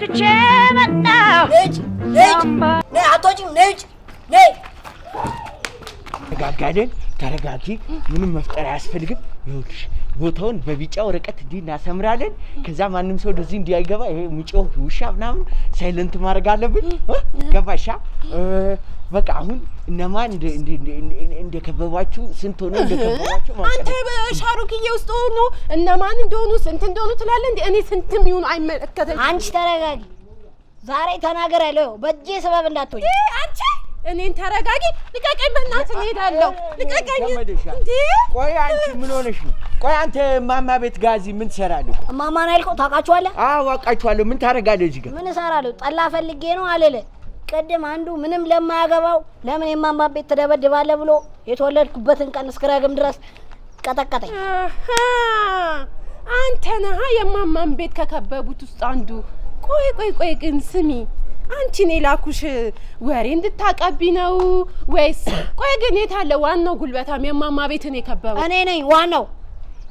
አጥፍቼ መጣሁ ነይ አቶጂም ነይ ተረጋጋለን ተረጋጊ ምንም መፍጠር አያስፈልግም ይኸውልሽ ቦታውን በቢጫ ወረቀት እንዲህ እናሰምራለን ከዛ ማንም ሰው ወደዚህ እንዲያይገባ ይሄ ሙጮህ ውሻ ምናምን ሳይለንት ማድረግ አለብን ገባሻ በቃ አሁን እነማን እንደከበባችሁ ስንት ሆነ እንደከበባችሁ አንተ በሻሩክዬ ውስጥ ሆኖ እነማን እንደሆኑ ስንት እንደሆኑ ትላለህ እንዴ እኔ ስንትም ይሁን አይመለከተኝ አንቺ ተረጋጊ ዛሬ ተናገር ያለው በእጄ ሰበብ እንዳትሆኝ አንቺ እኔን ተረጋጊ ልቀቀኝ በእናትህ እሄዳለሁ ልቀቀኝ እንዴ ቆይ አንቺ ምን ሆነሽ ነው ቆይ አንተ ማማ ቤት ጋዚ ምን ትሰራለህ ማማን አይልከው ታውቃችኋለህ አዎ አውቃችኋለሁ ምን ታረጋለህ እዚህ ጋር ምን እሰራለሁ ጠላ ፈልጌ ነው አለለ ቀደም አንዱ ምንም ለማያገባው ለምን የማማ ቤት ተደበድባለህ ብሎ የተወለድኩበትን ቀን እስከረግም ድረስ ቀጠቀጠኝ አንተ ነህ የማማን ቤት ከከበቡት ውስጥ አንዱ ቆይ ግን ስሚ አንቺን የላኩሽ ወሬ እንድታቀቢ ነው ወይስ ቆይ ግን የታለ ዋናው ጉልበታም የማማ ቤትን የከበበው እኔ ነኝ ዋናው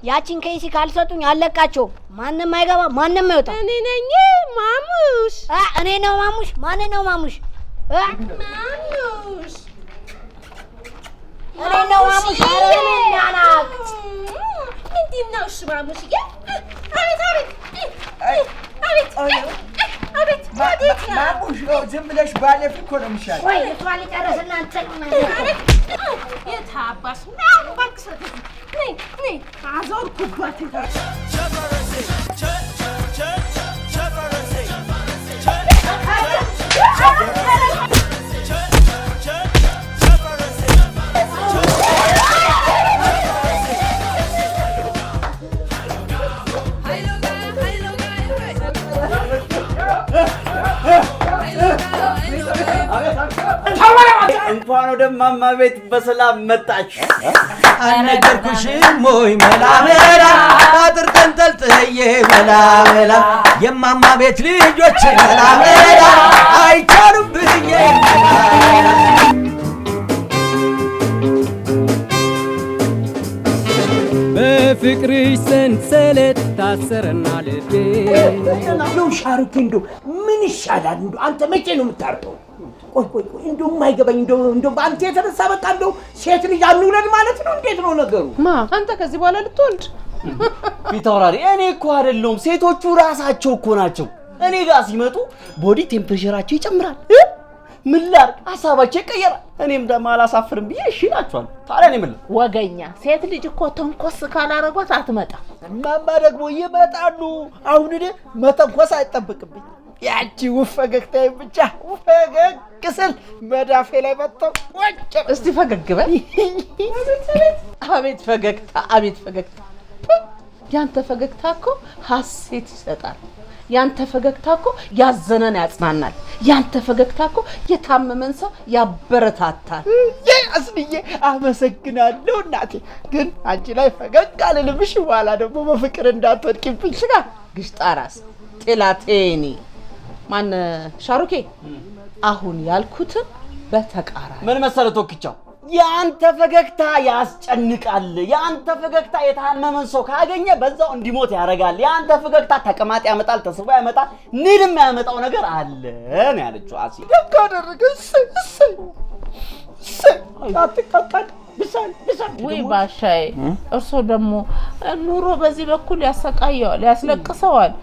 ያቺን ከይሲ ካልሰጡኝ አለቃቸው ማንንም አይገባ ማንንም አይወጣ እኔ ነኝ ማሙሽ እኔ ነው ማሙሽ ማን ነው ማሙሽ ማሙሽ እኔ ነው ማሙሽ አረናናክ ምንድን ነው እሺ ማሙሽ አቤት ማሙሽ ዝም ብለሽ ባለፍ እኮ ነው የሚሻለው ወይ እሷን ጨረስና አንተን የታባሽ ነው ባክሽ ነይ አዞርኩባት እንኳን ወደ ማማ ቤት በሰላም መጣች አልነገርኩሽም ወይ መላመላ አጥር ተንጠልጥዬ መላመላ የማማ ቤት ልጆች መላመላ አይቻሉም ብዬ በፍቅርሽ ሰንሰለት ታሰረና ልቤ ነው ሻሩክ እንደው ምን ይሻላል እንደው አንተ መቼ ነው የምታርቀው ቆይ እንደው የማይገባኝ እንደው በአንተ የተነሳ በቃ እንደው ሴት ልጅ አንውለድ ማለት ነው እንዴት ነው ነገሩ አንተ ከዚህ በኋላ ልትወልድ ፊታውራሪ እኔ እኮ አይደለሁም ሴቶቹ ራሳቸው እኮ ናቸው እኔ ጋር ሲመጡ ቦዲ ቴምፕሬቸራቸው ይጨምራል ምን ላድርግ ሀሳባቸው ይቀየራል እኔም ደግሞ አላሳፍርም ብዬ እሺ እላቸዋለሁ ታዲያ እኔ ምን ወገኛ ሴት ልጅ እኮ ተንኮስ ካላረጓት አትመጣም እማማ ደግሞ ይመጣሉ አሁን እኔ መተንኮስ አይጠብቅብኝ ያቺ ውብ ፈገግታዬ ብቻ ፈገግ ስል መዳፌ ላይ መጥተው ወጭ እስቲ ፈገግ በል አቤት ፈገግታ ያንተ ፈገግታ እኮ ሐሴት ይሰጣል ያንተ ፈገግታ እኮ ያዘነን ያጽናናል ያንተ ፈገግታ እኮ የታመመን ሰው ያበረታታል አስልዬ አመሰግናለሁ እናቴ ግን አንቺ ላይ ፈገግ አልልብሽ በኋላ ደግሞ በፍቅር እንዳትወድቂብኝ ሽጋ ግሽጣራስ ጤላቴኒ ማን ሻሩኬ አሁን ያልኩትን በተቃራኒ ምን መሰለ ቶክቻው ያንተ ፈገግታ ያስጨንቃል ያንተ ፈገግታ የታመመን ሰው ካገኘ በዛው እንዲሞት ያረጋል ያንተ ፈገግታ ተቀማጥ ያመጣል ተስቦ ያመጣል ንድም ያመጣው ነገር አለ ነው ያለችው አሲ ደግ አደረገሽ አትቀቀል ብሳል ወይ ባሻዬ እርሶ ደግሞ ኑሮ በዚህ በኩል ያሰቃየዋል ያስለቅሰዋል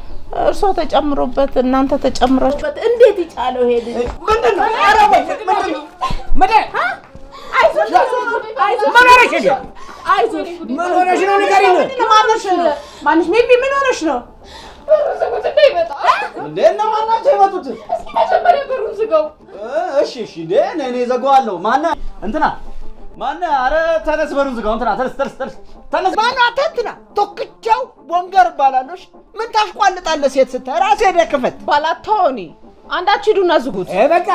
እርሶ ተጨምሮበት እናንተ ተጨምራችሁበት እንዴት ይቻለው ሄድ ምንድነው ምንድነው አይዞሽ ምን ሆነሽ ነው ንገሪኝ ማንሽ ሜቢ ምን ሆነሽ ነው እንዴት ነው ማናቸው የመጡት እስኪ መጀመሪያ በሩን ዝጋው እሺ እኔ ዘጋዋለሁ እንትና ማን አረ ተነስ በሩን ዝጋው እንትና ተነስ ማን አተንትና ቶክቻው ቦንገር ባላሎሽ ምን ታሽቋልጣለህ ሴት ስታይ ራሴ ደክፈት ባላቶኒ አንዳች ሂዱና ዝጉት በቃ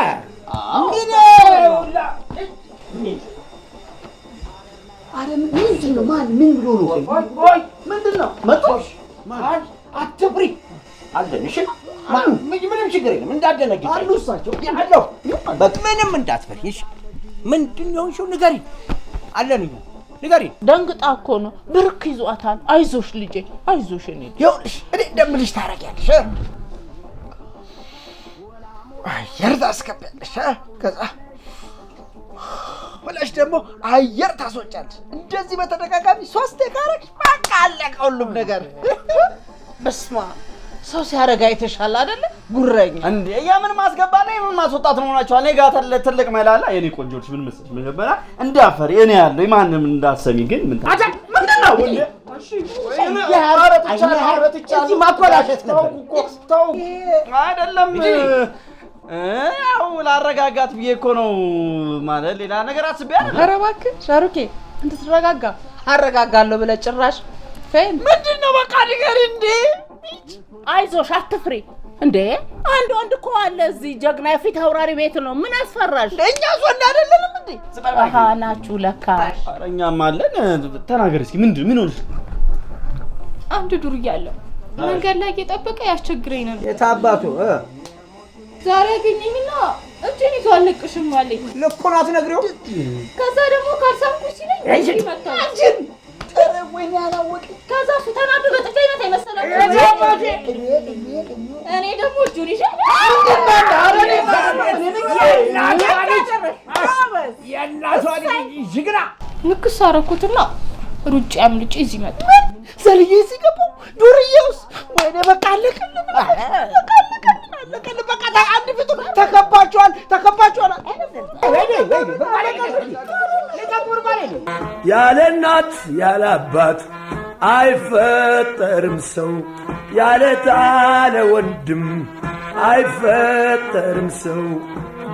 አረ ምንድነው ምን ብሎ ነው ወይ ምንድነው መጥቶሽ ማን አትፍሪ አለንሽ ምንም ችግር የለም እንዳደነግጥ አሉ እሳቸው ያለው ምንም እንዳትፈሪሽ ምንድነው እሺ ንገሪ አለን ንገሪ ደንግጣ እኮ ነው ብርክ ይዟታል አይዞሽ ልጄ አይዞሽ እኔ ይኸውልሽ እኔ እንደምልሽ ታረጊያለሽ አየር ታስገቢያለሽ ከዛ ብለሽ ደግሞ አየር ታስወጫለሽ። እንደዚህ በተደጋጋሚ 3 ካረግሽ በቃ አለቀ ሁሉም ነገር። በስማ ሰው ሲያረጋ አይተሻል አይደለ? ጉረኛ እንዴ የምን ማስገባት ነው የምን ማስወጣት ነው ሆናችሁ? እኔ ጋር ትልቅ መላላ የኔ ቆንጆች ምን መስልሽ መጀመሪያ እንዳፈር እኔ ያለው ማንንም እንዳሰሚ ግን ምን ታዲያ ምንድነው እንዴ? እሺ እዚህ ማኮላሸት ነበር። ተው አይደለም ያው ላረጋጋት ብዬ እኮ ነው ማለት ሌላ ነገር አስቤ አይደል? ኧረ እባክህ ሻሩኬ እንድትረጋጋ አረጋጋለሁ ብለህ ጭራሽ ፌን ምንድነው? በቃ ንገሪ እንዴ። አይዞሽ አትፍሪ እንዴ አንድ ወንድ እኮ አለ እዚህ ጀግና የፊት አውራሪ ቤት ነው ምን አስፈራሽ እኛ ወንድ አይደለንም እንዴ አሃ ናችሁ ለካ አረኛም አለን ተናገር እስኪ ምን ሆነሽ አንድ ዱርዬ አለ መንገድ ላይ እየጠበቀ ያስቸግረኝ ነበር የታባቱ ዛሬ አገኘኝና እጄን ይዞ አልለቅሽም አለኝ ልኩን አትነግሪው ከዛ ደግሞ ካልሰምኩሽ ሲለኝ ይመጣ ወይኔ አላወቅ ከዛ እሱ ተናዶ በጥፊ መታኝ መሰለኝ እኔ ደግሞ እጁን ይዤ ንክስ አደረኩትና ሩጬ አምልጬ እዚህ መጣ ዘልዬ እዚህ ገባሁ ዱርዬውስ ወይኔ በቃ አለቀልን በቃ አንድ ፍጡር ተከባችኋል ያለ እናት ያለ አባት አይፈጠርም ሰው ያለ ታለ ወንድም አይፈጠርም ሰው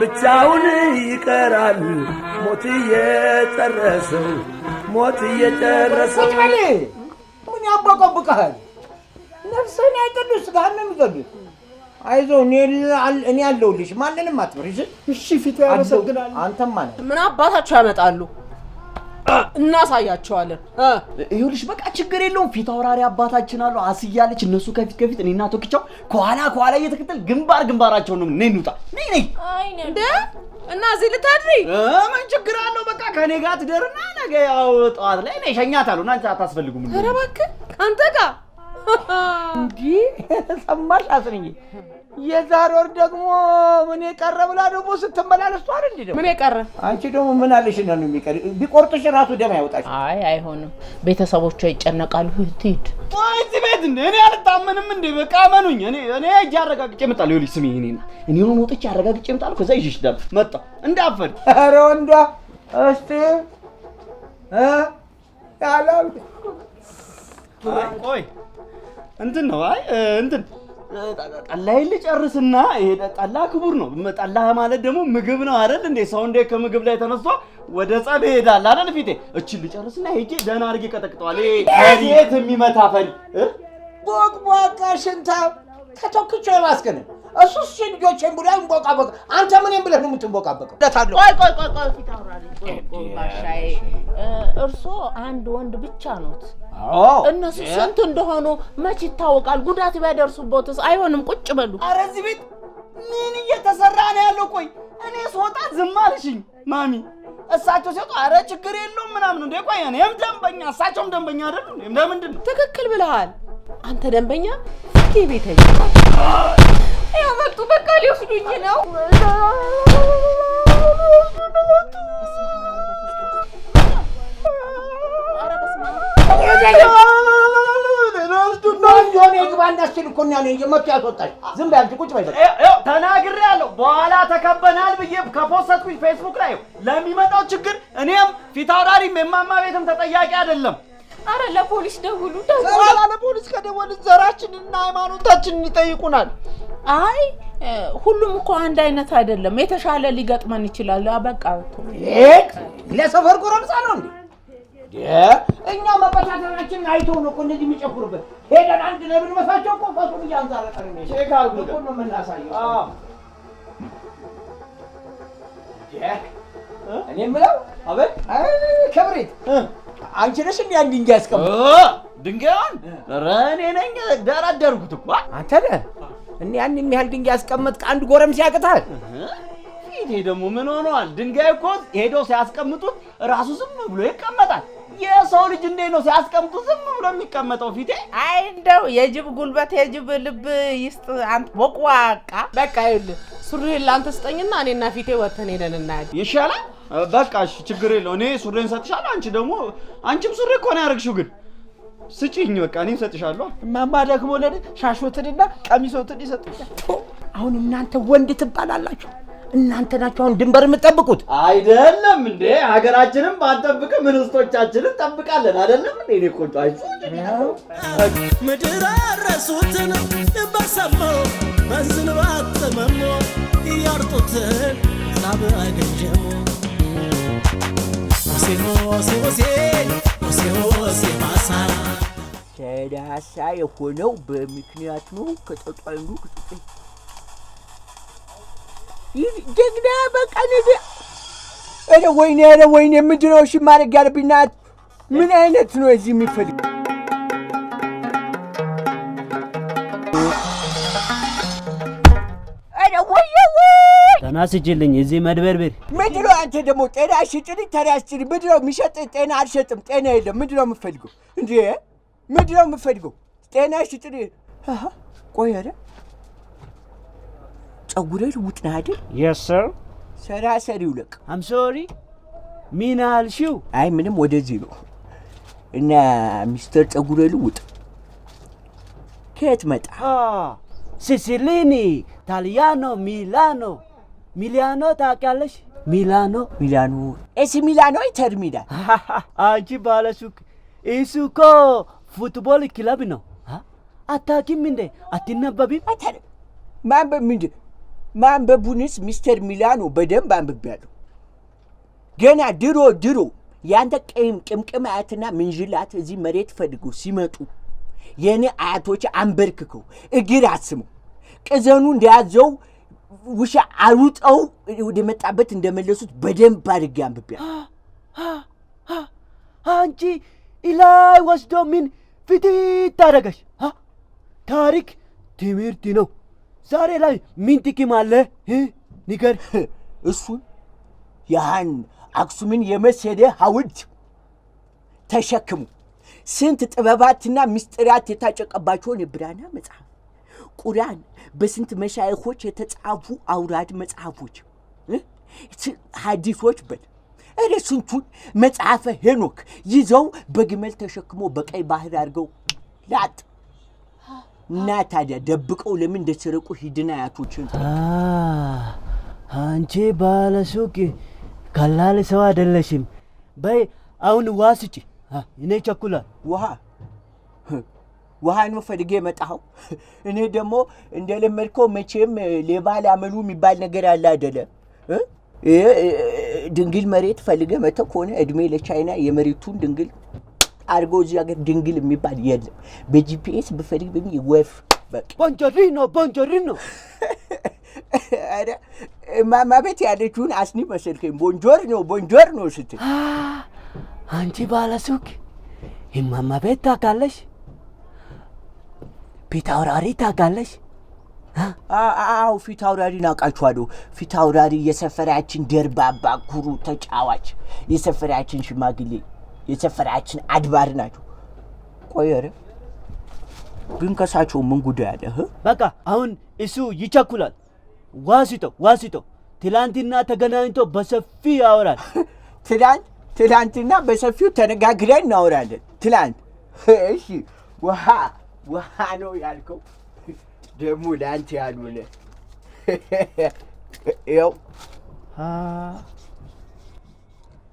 ብቻውን ይቀራል ሞት እየጨረሰው ምን ያቦቀብቀሃል ነፍስህን አይቀዱስ ጋር ነው የሚገዱት አይዞህ እኔ አለሁልሽ ማንንም አትፍሪ እሺ ፊቱ ያመሰግናል አንተም ማለት ምን አባታቸው ያመጣሉ እናሳያቸዋለን ይኸውልሽ በቃ ችግር የለውም ፊት አውራሪ አባታችን አሉ አስያለች እነሱ ከፊት እኔና ቶክቻው ከኋላ እየተከተል ግንባራቸው ነው ነይኑታ ነይ እንዴ እና እዚህ ልታድሪ ምን ችግር አለው በቃ ከኔ ጋር ትደርና ነገ ያው ጠዋት ላይ ነይ ሸኛታለሁ እናንተ አታስፈልጉም ኧረ እባክህ አንተ ጋር እንዴ ሰማሽ አስርኝ የዛሬ ወር ደግሞ ምን የቀረ ብላ ደግሞ ስትመላለስ አይደል እንዴ ምን የቀረ አንቺ ደግሞ ምን አለሽ ነው የሚቀር ቢቆርጥሽ ራሱ ደም ያወጣሽ አይ አይሆንም ቤተሰቦቿ ይጨነቃሉ ትሂድ እዚህ ቤት እንደ እኔ አልታመንም እንዴ በቃ መኑኝ እኔ እጅ አረጋግጬ እመጣለሁ ይኸውልሽ ስሚ እኔ ነው ወጥቼ አረጋግጬ እመጣለሁ ከዛ ይዤሽ ዳል መጣ እንዳፈር ኧረ ወንዷ እስቲ ያላው ቆይ እንትን ነው እንትን ጠላይን ልጨርስና ይሄ ጠላ ክቡር ነው ጠላ ማለት ደግሞ ምግብ ነው አይደል እንዴ ሰው እንደ ከምግብ ላይ ተነስቶ ወደ ጸብ ይሄዳል አይደል ፊቴ እቺ ልጨርስና ሄጄ ደህና አድርጌ ቀጠቅጠዋል ፈሪት የሚመታ ፈሪ ቦቅቧቃ ሽንታ ከተክቾ ይባስከነ እሱስ ልጆቼን ብላ እንቦቃበቅ አንተ ምንም ብለህ ነው የምትቦቃበቀው ደታለው ቆይ ፊት አውራሪ ቆይ ባሻዬ እርሶ አንድ ወንድ ብቻ ኖት እነሱ ስንት እንደሆኑ መች ይታወቃል ጉዳት ቢያደርሱቦትስ አይሆንም ቁጭ በሉ ኧረ እዚህ ቤት ምን እየተሰራ ነው ያለው ቆይ እኔ ስወጣ ዝም አልሽኝ ማሚ እሳቸው ሲወጡ ኧረ ችግር የለውም ምናምን እንደ ቆይ እኔም ደንበኛ እሳቸውም ደንበኛ አይደሉ ለምንድን ነው ትክክል ብለሃል አንተ ደንበኛ ቤተኛ ያው መጡ በቃ ሊወስዱኝ ነው ተናግሬያለሁ በኋላ ተከበናል ብዬ ከፖስተትኩኝ ፌስቡክ ላይ ለሚመጣው ችግር እኔም ፊት አውራሪም የማማ ቤትም ተጠያቂ አይደለም አረ ለፖሊስ ደውሉ ለፖሊስ ከደወልን ዘራችንና ሃይማኖታችንን ይጠይቁናል አይ ሁሉም እኮ አንድ አይነት አይደለም የተሻለ ሊገጥመን ይችላል በቃ ለሰፈር ጎረምሳ ነው እንዴ እኛ መበታተናችንን አይተው ነው እኮ እንደዚህ የሚጨፍሩበት ሄደን አንድ ላይ ብንመሳቸው እኮ ፈሱን እያንዛረጠን ነው ቼክ አድርጉ እኮ ነው የምናሳየው እኔ የምለው አቤት ክብሪት አንቺ ነሽ እንዴ አንድ ድንጋይ ያስቀምጥ ድንጋዩን ኧረ እኔ ነኝ ደረደርኩት እኮ አንተ ነህ እኔ ያን የሚያህል ድንጋይ ያስቀመጥክ አንድ ጎረምሳ ያቅታል ፊቴ ደግሞ ምን ሆነዋል ድንጋይ እኮ ሄዶ ሲያስቀምጡት ራሱ ዝም ብሎ ይቀመጣል የሰው ልጅ እንዴት ነው ሲያስቀምጡ ዝም ብሎ የሚቀመጠው ፊቴ? አይ እንደው የጅብ ጉልበት የጅብ ልብ ይስጥ አንተ ቦቅዋቃ። በቃ ይኸውልህ ሱሪህን ላንተ ስጠኝና እኔና ፊቴ ወተን ሄደን እናያለን። ይሻላል። በቃ እሺ ችግር የለውም። እኔ ሱሪን ሰጥሻለሁ። አንቺ ደግሞ አንቺም ሱሪ እኮ ነው ያደርግሽው። ግን ስጪኝ በቃ እኔም ሰጥሻለሁ። እማማ ደግሞ ለኔ ሻሾትንና ቀሚሶትን ይሰጡኛል። አሁን እናንተ ወንድ ትባላላችሁ። እናንተ ናችሁ አሁን ድንበር የምትጠብቁት አይደለም እንዴ? ሀገራችንን ባንጠብቅም እንስቶቻችንን ጠብቃለን አይደለም እንዴ? እኔ ቆንጆ ምድር አረሱትን በሰማው በዝንባት ተመሞ ያርጡትን ዛብ አገጀሙ ወሴ ባሳ ተዳሳ የሆነው በምክንያት ነው። ከጠጧንዱ ጀግና በቃ ነገ ኧረ ወይኔ ምንድን ነው እሺ ማድረግ ያለብኝ? ምን አይነት ነው እዚህ የሚፈልግ? ኧረ ወይ ተናስችልኝ እዚህ መድበርበር ምንድን ነው አንተ ደግሞ ጤና ሽጭልኝ ተናስችልኝ። ምንድን ነው የሚሸጥ? ጤና አልሸጥም። ጤና የለም። ምንድን ነው የምፈልገው እንዴ? ምንድን ነው የምፈልገው? ጤና ሽጭልኝ። ቆይ ኧረ ጸጉሬ ልውጥ ነው አይደል? Yes sir ሰራሰሪው ለቅ I'm sorry ምን አልሽው? አይ ምንም ወደዚህ ነው እና ሚስተር ጸጉሬ ልውጥ ከየት መጣ? ሲሲሊኒ ታሊያኖ ሚላኖ ታውቂያለሽ? ሚላኖ ኤሲ ሚላኖ ኢንተር ሚላን። አንቺ ባለሱቅ እሱ እኮ ፉትቦል ክለብ ነው። አታውቂም እንዴ? አትነበቢም? ማንበቡንስ ሚስተር ሚላኖ በደንብ አንብቤያለሁ። ገና ድሮ ያንተ ቅምቅም አያትና ምንጅላት እዚህ መሬት ፈልገው ሲመጡ የኔ አያቶች አንበርክከው እግር አስመው ቅዘኑ እንደያዘው ውሻ አሩጠው ወደ መጣበት እንደመለሱት በደንብ አድርጌ አንብቤያለሁ። አንቺ ኢላይ ወስዶ ምን ፍትት ታደርገሽ? ታሪክ ትምህርት ነው። ዛሬ ላይ ምን ጥቅም አለ? ንገር። እሱን ያን አክሱምን የመሰለ ሐውልት ተሸክሙ ስንት ጥበባትና ምስጢራት የታጨቀባቸውን የብራና መጽሐፍ ቁርአን በስንት መሻይኾች የተጻፉ አውራድ መጽሐፎች ሐዲሶች እረ ስንቱን መጽሐፈ ሄኖክ ይዘው በግመል ተሸክሞ በቀይ ባህር አድርገው ላጥ እና ታዲያ ደብቀው ለምን እንደሰረቁ ሂድና አያቶችን አንቺ ባለሱቅ ቀላል ሰው አይደለሽም። በይ አሁን ዋስጪ እኔ ቸኩላል። ውሃ ነው ፈልጌ መጣሁ። እኔ ደግሞ እንደለመድከው መቼም ሌባ ላመሉ የሚባል ነገር አለ አይደለ? ድንግል መሬት ፈልጌ መተህ ከሆነ እድሜ ለቻይና የመሬቱን ድንግል አርጎ እዚህ ሀገር ድንግል የሚባል የለም። በጂፒኤስ በፈልግ ወፍ በቃ ቦንጆሪኖ አረ ማማ ቤት ያለችውን አስኒ መሰልከኝ። ቦንጆር ነው ስትል አንቺ ባለሱቅ ማማ ቤት ታውቃለሽ? ፊት አውራሪ ታውቃለሽ? አዎ ፊት አውራሪን አውቃችኋለሁ። ፊት አውራሪ የሰፈራችን ደርባባ ኩሩ ተጫዋች፣ የሰፈራችን ሽማግሌ፣ የሰፈራችን አድባር ናቸው። ቆይ ኧረ ግን ከሳቸው ምን ጉዳይ አለ? በቃ አሁን እሱ ይቸኩላል። ዋሲቶ ትላንትና ተገናኝቶ በሰፊ ያወራል። ትላንትና በሰፊው ተነጋግረን እናወራለን። ትላንት እሺ ውሃ ነው ያልከው ደግሞ ለአንተ ያልሆነ ይኸው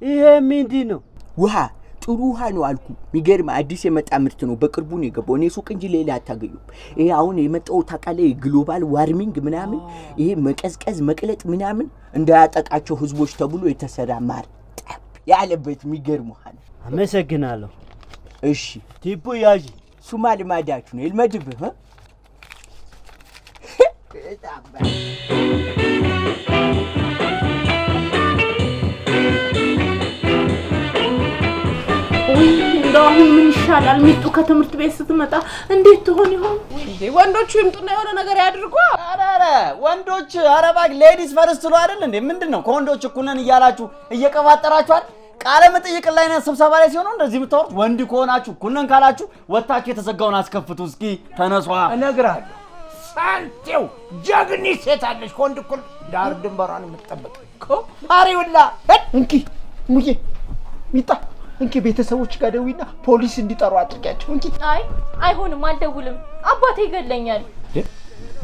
ይሄ ምንድን ነው? ውሃ ጥሩ ውሃ ነው አልኩ። የሚገርም አዲስ የመጣ ምርት ነው። በቅርቡ ነው የገባው። እኔ ሱቅ እንጂ ሌላ አታገኙም። ይሄ አሁን የመጣው ታውቃለህ፣ ግሎባል ዋርሚንግ ምናምን ይሄ መቀዝቀዝ መቅለጥ ምናምን እንዳያጠቃቸው ህዝቦች ተብሎ የተሰራ ማር ጠብ ያለበት የሚገርም ውሃ ነው። አመሰግናለሁ። እሺ ቲፑ ያዥ። ሱማ ልማዳችሁ ነው ይልመድብህ። አሁን ምን ይሻላል? ሚጡ ከትምህርት ቤት ስትመጣ እንዴት ትሆን ይሆን? ወንዶቹ ይምጡና የሆነ ነገር ያድርጉ። አረ ወንዶች አረባክ ሌዲስ ፈርስት ነው አይደል እንዴ? ምንድነው ከወንዶች እኩል ነን እያላችሁ እየቀባጠራችሁ አይደል? ቃለ መጠይቅ ላይ ነው ስብሰባ ላይ ሲሆን እንደዚህ የምታወሩት። ወንድ ከሆናችሁ ኩነን ካላችሁ ወጣችሁ የተዘጋውን አስከፍቱ። እስኪ ተነሷ። እነግርሃለሁ ሳንቴው ጀግኒ ሴት አለች ከወንድ እኩል ዳር ድንበሯን የምትጠብቅ እኮ አሪውላ እንኪ ሙዬ ሚጣ እንኪ ቤተሰቦች ጋር ደውይና ፖሊስ እንዲጠሩ አድርጊያቸው። እንኪ አይ አይሆንም፣ አልደውልም። አባቴ ይገለኛል።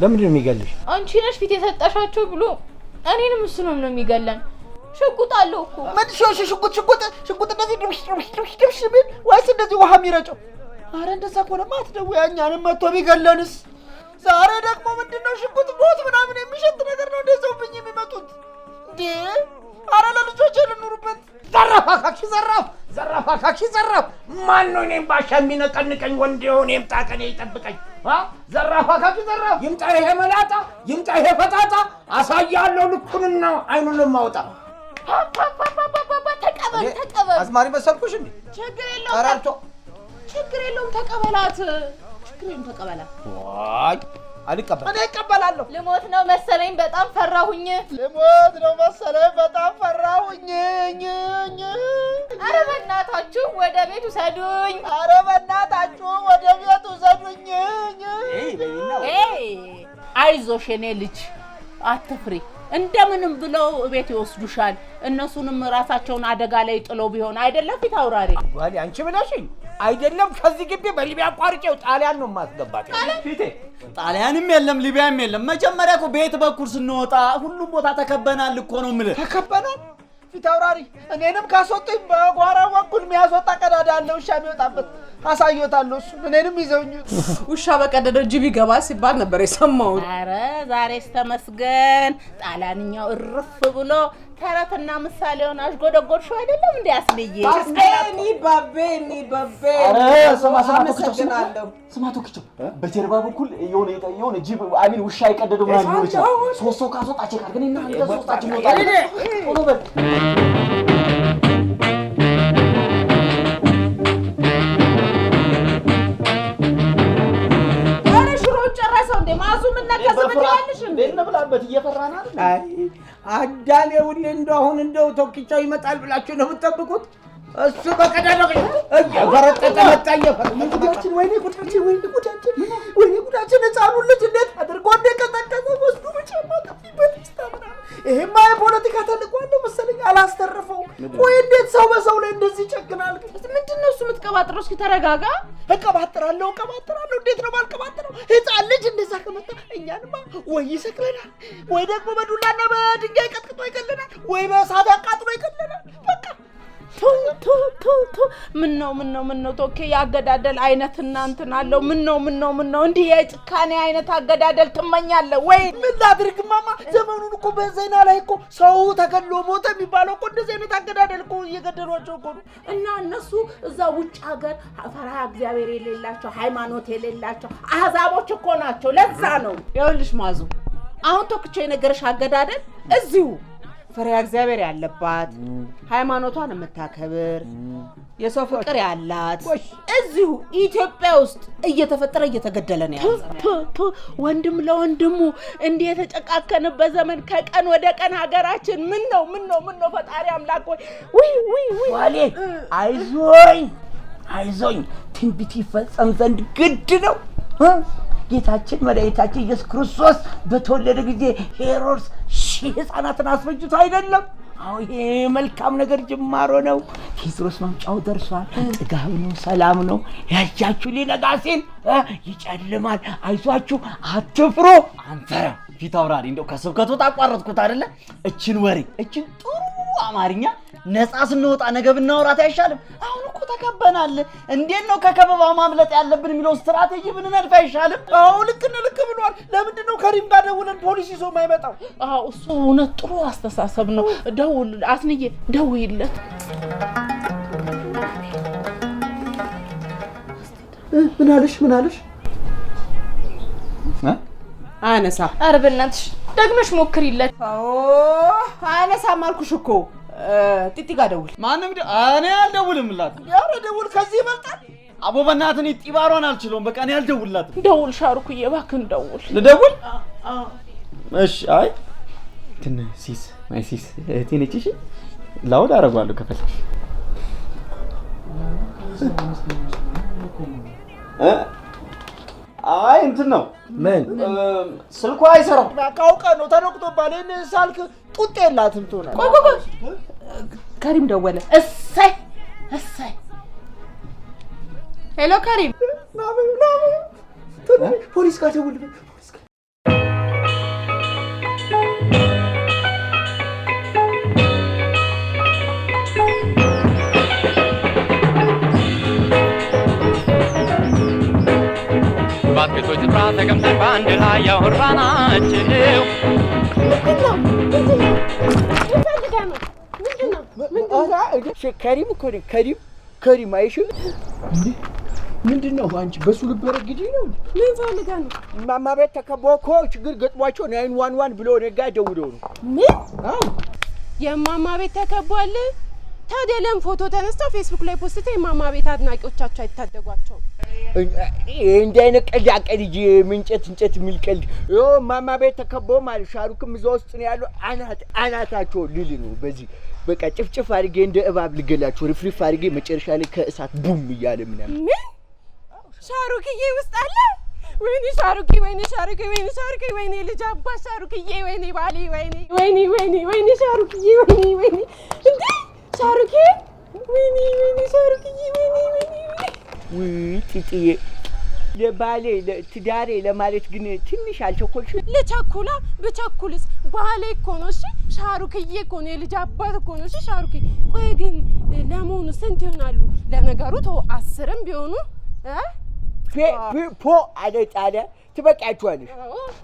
ለምንድን ነው የሚገልሽ? አንቺ ነሽ ፊት የሰጠሻቸው ብሎ እኔንም እሱንም ነው የሚገለን። ሽጉጥ አለው እኮ። ምን ሽጉጥ እንደዚህ ድብሽ ቢል ወይስ እንደዚህ ውሃ የሚረጨው? አረ እንደዛ ከሆነማ አትደውይ፣ እኛንም መጥቶ ቢገለንስ? ዛሬ ደግሞ ምንድነው ሽጉጥ ሞት ምናምን የሚሸት ነገር ነው እንደዛውብኝ የሚመጡት እንዴ? አረ ለልጆቼ ልኑሩበት። ዘራፍ አካኪ ዘራፍ። ማን ነው እኔም ባሻ የሚነቀንቀኝ? ወንድ የሆነ ይምጣ ቀኔ ይጠብቀኝ። ዘራፍ አካኪ ዘራፍ። ይምጣ ይሄ መላጣ፣ ይምጣ ይሄ ፈጣጣ። አሳያለሁ ልኩንና አይኑንም ማውጣ። ተቀበል። አዝማሪ መሰልኩሽ እንዴ? ችግር የለውም ተቀበላት። ዋይ አልቀበል። እኔ እቀበላለሁ። ልሞት ነው መሰለኝ በጣም ፈራሁኝ። አረ በእናታችሁ ወደ ቤት ውሰዱኝ። አይዞሽ የኔ ልጅ አትፍሪ። እንደምንም ብለው ቤት ይወስዱሻል። እነሱንም ራሳቸውን አደጋ ላይ ጥለው ቢሆን አይደለም ፊት አውራሪ ዋሊ አንቺ ብለሽኝ አይደለም ከዚህ ግቢ በሊቢያ አቋርጬው ጣሊያን ነው ማስገባት። ፊቴ ጣሊያንም የለም ሊቢያም የለም። መጀመሪያ እኮ ቤት በኩል ስንወጣ ሁሉም ቦታ ተከበናል እኮ ነው የምልህ። ተከበናል ፊት አውራሪ። እኔንም ካስወጡኝ በጓራ በኩል የሚያስወጣ ቀዳዳ አለ ውሻ የሚወጣበት አሳይዎታለሁ። እሱ እኔንም ይዘውኝ ውሻ በቀደደው ጅብ ይገባል ሲባል ነበር የሰማሁት። አረ ዛሬስ ተመስገን ጣሊያንኛው እርፍ ብሎ ተረትና ምሳሌውን አሽጎደጎድሽው አይደለም እንዴ አስልዬ? እኔ ባቤ አረ አመሰግናለሁ። ስማ ቶክቾ በጀርባ በኩል የሆነ ጅብ አሚን ውሻ የቀደደው ምናምን ነው ይችላል። ሶስት ሰው ካስወጣቸው ጋር ግን እና አንተ ሶስታችን ነው ታዲያ ቶሎ በል። አረ ሽሮ ጨረሰው እንዴ ማዙ ምን ነከስ ምን ያልሽ እንዴ? እንብላበት እየፈራን አይደል? አይ አዳሜው እንደው እንደው ቶክቻው ይመጣል ብላችሁ ነው የምትጠብቁት? እሱ በቀዳዳው እየፈረጠጠ መጣ እየፈረጠጠ። ወይኔ ጉዳችን ህፃኑን ልጅ እንዴት አድርጎ እንደቀጠቀጠ ወስዱ ብቻማ ከፊበት ይስታምና። ይሄማ የፖለቲካ ተልዕኮ አለው መሰለኝ አላስተረፈው። ወይ እንዴት ሰው በሰው ላይ እንደዚህ ይጨክናል? ምንድነው እሱ የምትቀባጥረው? እስኪ ተረጋጋ። እቀባጥራለሁ እንዴት ነው ማልቀባጥረው? ህፃን ልጅ እንደዛ ከመጣ እኛንማ ወይ ይሰቅለናል፣ ወይ ደግሞ በዱላና በድንጋይ ቀጥቅጦ ይገለናል፣ ወይ በእሳት አቃጥሎ ይገለናል። በቃ ምን ነው ቶኬ ያገዳደል አይነት እናንተን አለው። ምን ነው እንዲህ የጭካኔ አይነት አገዳደል ትመኛለህ ወይ? ምን ላድርግ ማማ፣ ዘመኑን እኮ በዜና ላይ እኮ ሰው ተገሎ ሞተ የሚባለው እኮ እንደዚህ አይነት አገዳደል እኮ እየገደሏቸው እኮ ነው። እና እነሱ እዛ ውጭ ሀገር ፈሪሃ እግዚአብሔር የሌላቸው ሃይማኖት የሌላቸው አህዛቦች እኮ ናቸው። ለዛ ነው ይኸውልሽ ማዙ፣ አሁን ቶክቾ የነገረሽ አገዳደል እዚሁ ፈሪሃ እግዚአብሔር ያለባት ሃይማኖቷን የምታከብር የሰው ፍቅር ያላት እዚሁ ኢትዮጵያ ውስጥ እየተፈጠረ እየተገደለ ነው ያለው። ወንድም ለወንድሙ እንዲህ የተጨቃከነበት ዘመን ከቀን ወደ ቀን ሀገራችን ምን ነው ፈጣሪ አምላክ ወይ ዋሌ አይዞኝ ትንቢት ይፈጸም ዘንድ ግድ ነው። ጌታችን መድኃኒታችን ኢየሱስ ክርስቶስ በተወለደ ጊዜ ሄሮድስ 1000 ሕፃናትን አስፈጅቶ አይደለም? አዎ ይሄ መልካም ነገር ጅማሮ ነው። ቴዎድሮስ መምጫው ደርሷል። ጥጋብ ነው፣ ሰላም ነው። ያያችሁ ሊነጋ ሲል ይጨልማል። አይዟችሁ አትፍሩ። አንፈራ ፊት አውራሪ እንደው ከስብከቱ ታቋረጥኩት አይደለ? እችን ወሬ እችን ጥሩ አማርኛ ነፃ ስንወጣ ነገ ብናወራት አይሻልም? አሁን እኮ ተከበናል። እንዴት ነው ከከበባው ማምለጥ ያለብን የሚለው ስትራቴጂ ብንነድፍ አይሻልም? አዎ ልክ ብሏል። ለምንድን ነው ከሪም ጋር ደውለን ፖሊስ ይዞ የማይመጣው? አዎ እሱ እውነት ጥሩ አስተሳሰብ ነው። ደውል አስንዬ ደውይለት። ምን አለሽ? አነሳ። ኧረ በእናትሽ ደግመሽ ሞክሪለት። አነሳም አልኩሽ እኮ። ጢጢ ጋር ደውል። ማንም እኔ አልደውልምላት። ያረ ደውል ከዚህ ይበልጣል። አቦ በእናትህ ጢባሯን አልችለውም። በቃ እኔ አልደውልላትም። ደውል ሻሩክዬ እባክህን ደውል። ልደውል? እሺ። አይ ሲስ እህቴ ነች። እሺ ላውድ አደርገዋለሁ ከፈለግሽ አይ እንትን ነው ምን ስልኳ አይሰራም። ካውቀ ነው ተነቅቶባል። ሳልክ ጡጥ የላትም ትሆናል። ቆይ ከሪም ደወለ። እሰይ እሰይ። ሄሎ ከሪም። ፖሊስ ጋር ደውል። ባትቶች ስፍራ ተቀምጠን በአንድ ላይ ያወራናችሁ ከሪም እኮ ነኝ። ከሪም አይሽ ምንድን ነው አንቺ? በሱ ልበረ ግዲ ነው። ምን ፈልጋ ነው? ማማ ቤት ተከቦ እኮ ችግር ገጥሟቸው 911 ብሎ ነጋ ደውለው ነው። ምን? አዎ የማማ ቤት ተከቧል። ታዲያ ለምን ፎቶ ተነስተው ፌስቡክ ላይ ፖስቴ የማማ ቤት አድናቂዎቻቸው አይታደጓቸው? እንዲህ አይነት ቀልድ አቀልጂ እንጨት የሚል ቀልድ ማማ ቤት ተከቦ ማለት ሻሩክም እዛ ውስጥ ነው ያለው። አናታቸው ልል ነው። በዚህ በቃ ጭፍጭፍ አድርጌ እንደ እባብ ልገላቸው ርፍርፍ አድርጌ መጨረሻ ላይ ከእሳት ቡም እያለ ምናምን። ምን ሻሩክዬ ውስጥ አለ? ወይኔ ሻሩክ፣ ወይኔ ሻሩክ፣ ወይኔ ሻሩክ፣ ወይኔ ልጅ አባት ሻሩክዬ፣ ወይኔ ባሌ፣ ወይኔ ሻሩክዬ፣ ወይኔ እንዴ ሻሩክ፣ ወይኔ ሻሩክዬ፣ ወይኔ ውይ ጥጥዬ ለባሌ ለትዳሬ ለማለት ግን ትንሽ አልቸኮልሽም? ልቸኩላ ብቸኩልስ ባሌ እኮ ነው። እሺ ሻሩክዬ እኮ ነው፣ የልጅ አባት እኮ ነው። እሺ ሻሩክ፣ ቆይ ግን ለመሆኑ ስንት ይሆናሉ? ለነገሩ ተው 10ም ቢሆኑ ፖ አለ ትበቃችኋለሽ።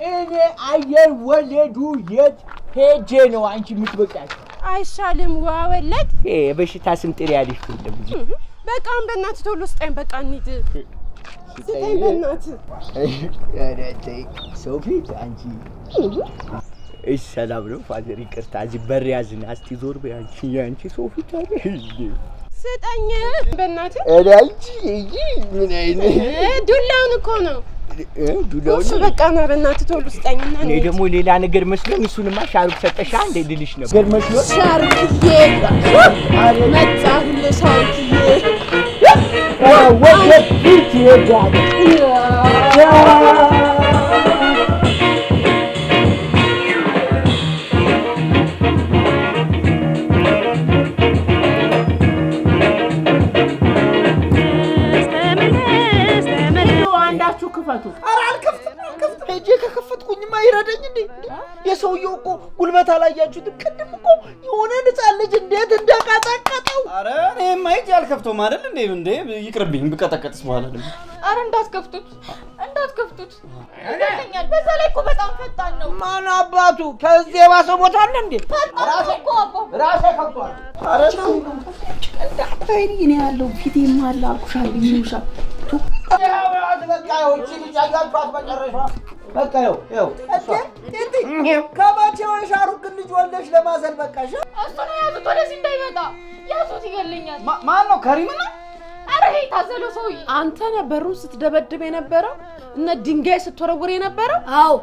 እኔ አየር ወለዱ የት ሄጄ ነው አንቺ የምትበቃችሁ? አይሻልም? ወለድ የበሽታ ስም ጥሪ ያለሽ የለም። በቃ በእናትህ ቶሎ ስጠኝ። በቃ እንሂድ። ስጠኝ በእናትህ። ሰው ፊት አንቺ እሺ ሰላም ነው ፋዘር? ይቅርታ እዚህ በር ያዝና እስቲ ዞር በይ አንቺ። ያንቺ ሰው ፊት አለ ስጠኝ በእናትህ። አንቺ ምን አይነት ዱላውን እኮ ነው ዱላውን። በቃ ና በእናትህ ቶሎ ስጠኝና እኔ ደግሞ ሌላ ነገር መስሎኝ እሱንማ ሻሩክ ሰጠሻ እንደ ልልሽ ነበር። ገር መስሎኝ ሻሩክዬ መጣሁልህ ሻሩክዬ። ወደፊት ይሄዳል። አንዳችሁ ክፈቱ። ኧረ አልከፍትም። ሄጄ ከከፈትኩኝማ ይረዳኝ እንዴ? የሰውየው እኮ ጉልበት አላያችሁትም? ቅድም እኮ የሆነ ሕፃን ልጅ እንዴት እንደቀጠቀጠው። ኧረ እኔማ ሂጅ አልከፍተውም አይደል እንዴ? ይቅርብኝ ብቀጠቀጥስ በኋላ ደግሞ። ኧረ እንዳትከፍቱት ይገኛል። በዛ ላይ እኮ በጣም ፈጣን ነው። ማን አባቱ ከዚህ የባሰ ቦታ አለ እንዴ? ራሴ ከብቷል። ኧረ ነው እንዳትፈሪ እኔ ያለው ፊቴማ አለ አልኩሻል። ይውሻ በቃ ይኸው ከመቼው የሻሩክ ልጅ ወለሽ ለማዘል በቃሽ። እሱ ነው ያዙት፣ ወደዚህ እንዳይመጣ ያዙት፣ ይገለኛል። ማን ነው? ከሪም ነው? ኧረ ይሄ ታዘለው ሰውዬ አንተ ነህ በሩን ስትደበድብ የነበረው እና ድንጋይ ስትወረውር የነበረው? አዎ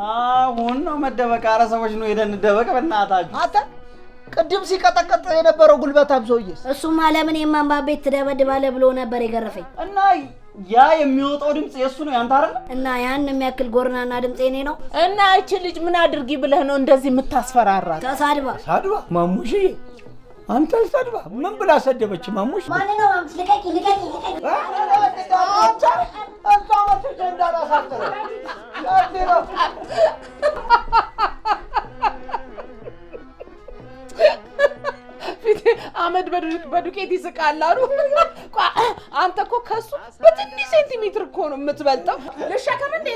አሁን ነው መደበቅ። ኧረ ሰዎች ነው ሄደን እንደበቅ በእናታችሁ። አንተ ቅድም ሲቀጠቀጥ የነበረው ጉልበታም ሰውዬስ? እሱማ ለምን የማማ ቤት ትደበድባለህ ብሎ ነበር የገረፈኝ። እና ያ የሚወጣው ድምጽ የሱ ነው ያንተ አይደል? እና ያን የሚያክል ጎርናና ድምጽ የኔ ነው። እና እቺ ልጅ ምን አድርጊ ብለህ ነው እንደዚህ የምታስፈራራት? ተሳድባ ማሙሽዬ፣ አንተ ሰድባ ምን ብላ ሰደበች? ማሙሽ ማን ነው? ልቀቂ አመድ በዱቄት ይስቃል አሉ። አንተ እኮ ከሱ በትንሽ ሴንቲሜትር እኮ ነው የምትበልጠው። ልሸከም እንዴ?